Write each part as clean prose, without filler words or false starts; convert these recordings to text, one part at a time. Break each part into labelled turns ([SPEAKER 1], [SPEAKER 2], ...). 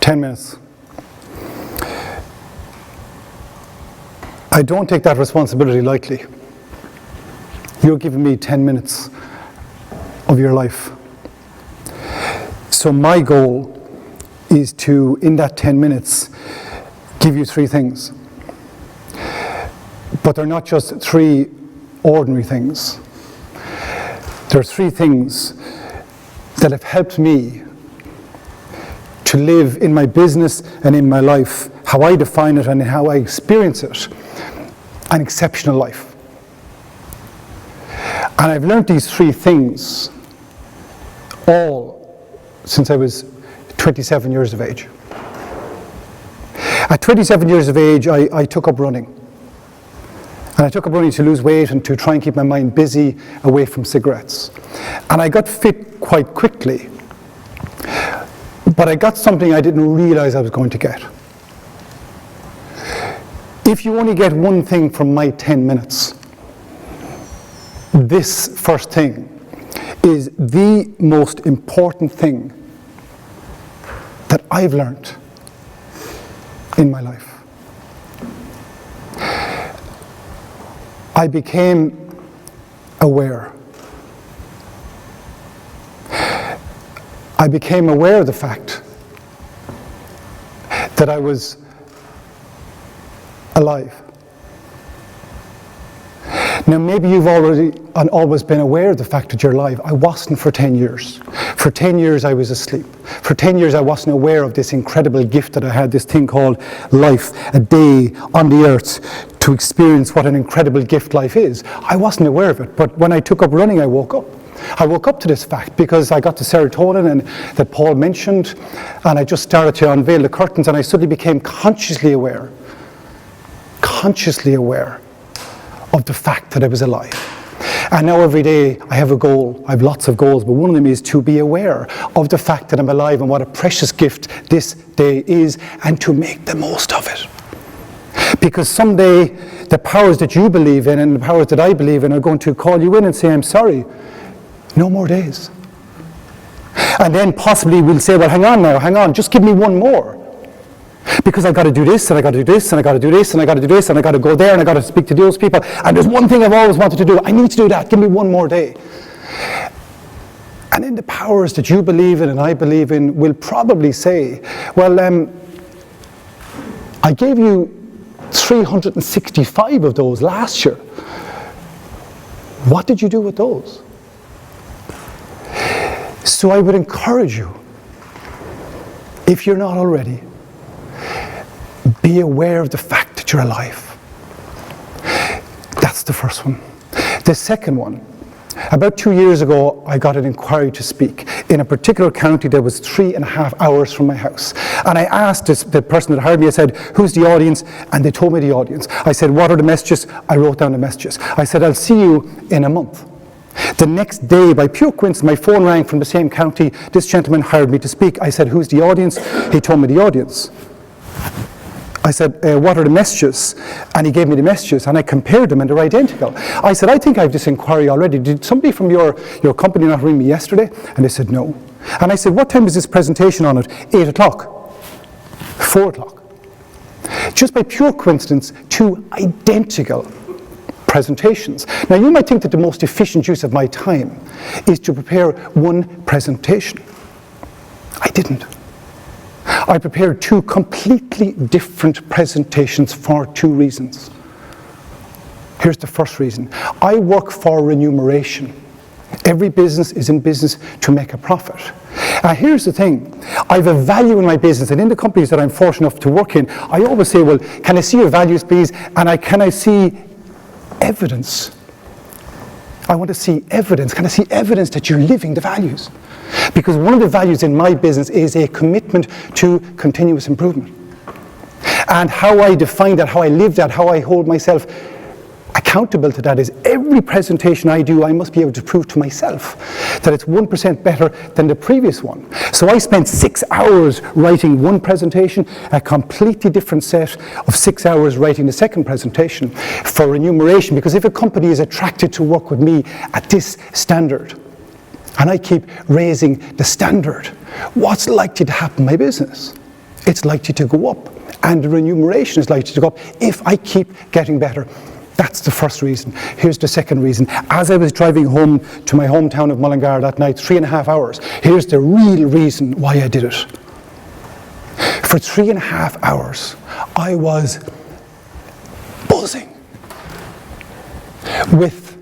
[SPEAKER 1] 10 minutes. I don't take that responsibility lightly. You're giving me 10 minutes of your life. So my goal is to, in that 10 minutes, give you 3 things. But they're not just 3 ordinary things. There are 3 things that have helped me to live in my business and in my life, how I define it and how I experience it, an exceptional life. And I've learned these 3 things all since I was 27 years of age. At 27 years of age, I took up running. And I took up running to lose weight and to try and keep my mind busy away from cigarettes. And I got fit quite quickly. But I got something I didn't realize I was going to get. If you only get one thing from my 10 minutes, this first thing is the most important thing that I've learned in my life. I became aware. I became aware of the fact that I was alive. Now maybe you've always been aware of the fact that you're alive. I wasn't for 10 years. For 10 years I was asleep. For 10 years I wasn't aware of this incredible gift that I had, this thing called life, a day on the earth to experience what an incredible gift life is. I wasn't aware of it, but when I took up running I woke up. I woke up to this fact because I got the serotonin and that Paul mentioned, and I just started to unveil the curtains, and I suddenly became consciously aware of the fact that I was alive. And now every day I have a goal. I have lots of goals, but one of them is to be aware of the fact that I'm alive and what a precious gift this day is, and to make the most of it. Because someday the powers that you believe in and the powers that I believe in are going to call you in and say, I'm sorry, no more days. And then possibly we'll say, well, hang on, just give me one more. Because I've got to do this, and I've got to do this, and I've got to do this, and I've got to do this, and I've got to go there, and I've got to speak to those people. And there's one thing I've always wanted to do. I need to do that. Give me one more day. And then the powers that you believe in and I believe in will probably say, well, I gave you 365 of those last year. What did you do with those? So I would encourage you, if you're not already, be aware of the fact that you're alive. That's the first one. The second one, about 2 years ago, I got an inquiry to speak in a particular county that was 3.5 hours from my house. And I asked the person that hired me, I said, who's the audience? And they told me the audience. I said, what are the messages? I wrote down the messages. I said, I'll see you in a month. The next day, by pure coincidence, my phone rang from the same county. This gentleman hired me to speak. I said, who's the audience? He told me the audience. I said, what are the messages? And he gave me the messages, and I compared them, and they're identical. I said, I think I have this inquiry already. Did somebody from your company not ring me yesterday? And they said, no. And I said, what time is this presentation on it? 8 o'clock, 4 o'clock. Just by pure coincidence, 2 identical presentations. Now, you might think that the most efficient use of my time is to prepare one presentation. I didn't. I prepared 2 completely different presentations for 2 reasons. Here's the first reason. I work for remuneration. Every business is in business to make a profit. Here's the thing. I have a value in my business, and in the companies that I'm fortunate enough to work in, I always say, well, can I see your values, please? And can I see evidence? I want to see evidence. Can I see evidence that you're living the values? Because one of the values in my business is a commitment to continuous improvement. And how I define that, how I live that, how I hold myself accountable to that is every presentation I do, I must be able to prove to myself that it's 1% better than the previous one. So I spent 6 hours writing one presentation, a completely different set of 6 hours writing the second presentation for remuneration, because if a company is attracted to work with me at this standard, and I keep raising the standard, what's likely to happen in my business? it's likely to go up. And the remuneration is likely to go up if I keep getting better. That's the first reason. Here's the second reason. As I was driving home to my hometown of Mullingar that night, 3.5 hours, here's the real reason why I did it. For 3.5 hours, I was buzzing with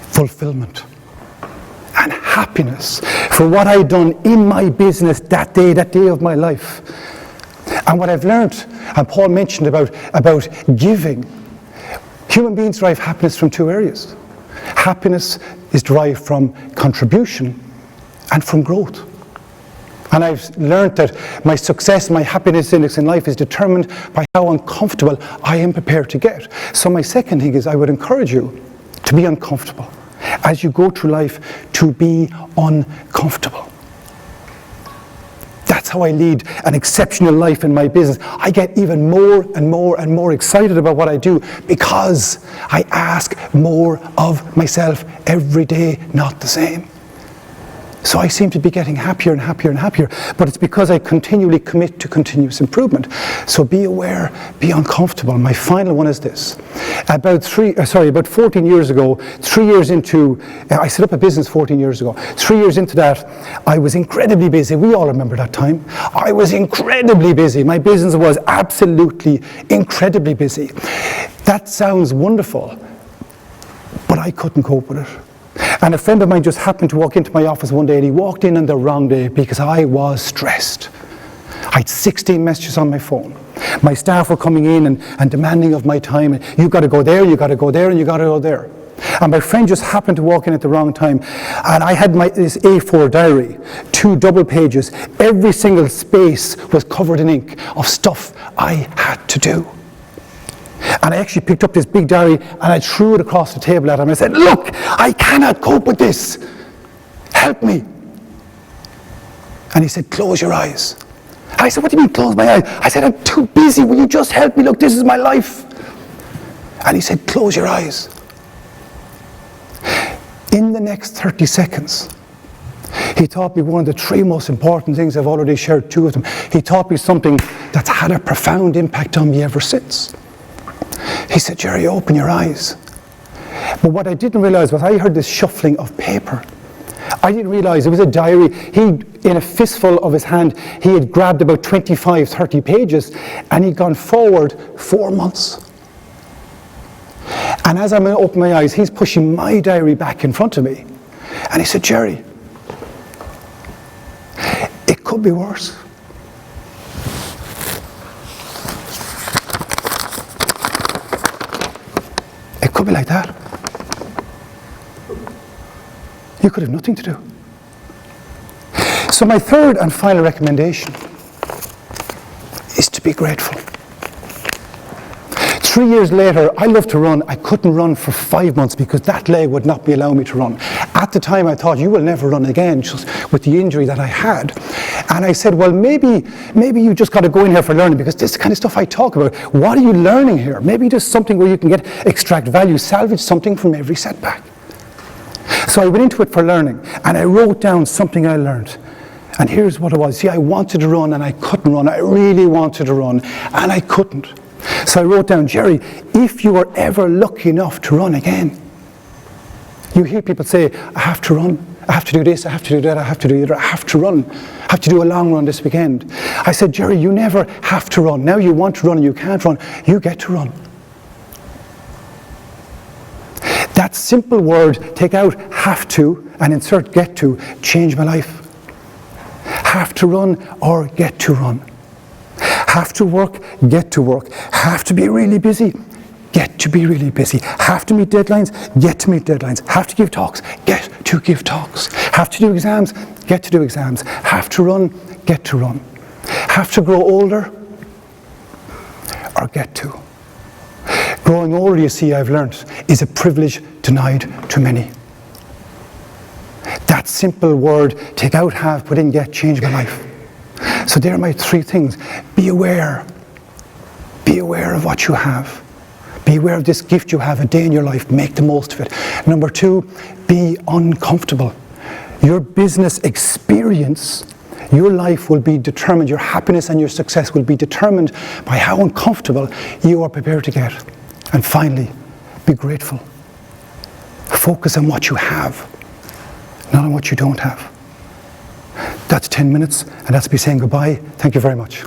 [SPEAKER 1] fulfillment and happiness for what I'd done in my business that day of my life. And what I've learned, and Paul mentioned about giving, human beings derive happiness from two areas. Happiness is derived from contribution and from growth. And I've learned that my success, my happiness index in life is determined by how uncomfortable I am prepared to get. So my second thing is I would encourage you to be uncomfortable. As you go through life, to be uncomfortable. That's how I lead an exceptional life in my business. I get even more and more and more excited about what I do because I ask more of myself every day, not the same. So I seem to be getting happier and happier and happier, but it's because I continually commit to continuous improvement. So be aware, be uncomfortable. My final one is this. About 14 years ago, 3 years into, I set up a business 14 years ago. 3 years into that, I was incredibly busy. We all remember that time. I was incredibly busy. My business was absolutely incredibly busy. That sounds wonderful, but I couldn't cope with it. And a friend of mine just happened to walk into my office one day, and he walked in on the wrong day because I was stressed. I had 16 messages on my phone. My staff were coming in and demanding of my time. And you've got to go there, you've got to go there, and you've got to go there. And my friend just happened to walk in at the wrong time. And I had this A4 diary, 2 double pages. Every single space was covered in ink of stuff I had to do. And I actually picked up this big diary and I threw it across the table at him. I said, look, I cannot cope with this. Help me. And he said, close your eyes. And I said, what do you mean close my eyes? I said, I'm too busy. Will you just help me? Look, this is my life. And he said, close your eyes. In the next 30 seconds, he taught me one of the 3 most important things. I've already shared 2 of them. He taught me something that's had a profound impact on me ever since. He said, Gerry, open your eyes. But what I didn't realize was I heard this shuffling of paper. I didn't realize it was a diary. In a fistful of his hand, he had grabbed about 25, 30 pages, and he'd gone forward 4 months. And as I'm going to open my eyes, he's pushing my diary back in front of me. And he said, Gerry, it could be worse. It could be like that. You could have nothing to do. So my third and final recommendation is to be grateful. 3 years later, I love to run. I couldn't run for 5 months because that leg would not be allowing me to run. At the time, I thought, you will never run again, just with the injury that I had. And I said, well, maybe you just got to go in here for learning, because this is the kind of stuff I talk about. What are you learning here? Maybe there's something where you can extract value, salvage something from every setback. So I went into it for learning, and I wrote down something I learned. And here's what it was. See, I wanted to run, and I couldn't run. I really wanted to run, and I couldn't. So I wrote down, Gerry, if you are ever lucky enough to run again, you hear people say, I have to run, I have to do this, I have to do that, I have to do that, I have to run, I have to do a long run this weekend. I said, Gerry, you never have to run. Now you want to run and you can't run, you get to run. That simple word, take out have to and insert get to, change my life. Have to run or get to run. Have to work, get to work. Have to be really busy, get to be really busy. Have to meet deadlines, get to meet deadlines. Have to give talks, get to give talks. Have to do exams, get to do exams. Have to run, get to run. Have to grow older or get to. Growing older, you see, I've learned, is a privilege denied to many. That simple word, take out have, put in get, changed my life. So there are my 3 things. Be aware. Be aware of what you have. Be aware of this gift you have, a day in your life. Make the most of it. Number 2, be uncomfortable. Your business experience Your life will be determined, your happiness and your success will be determined by how uncomfortable you are prepared to get. And finally, be grateful. Focus on what you have, not on what you don't have. That's 10 minutes, and that's me saying goodbye. Thank you very much.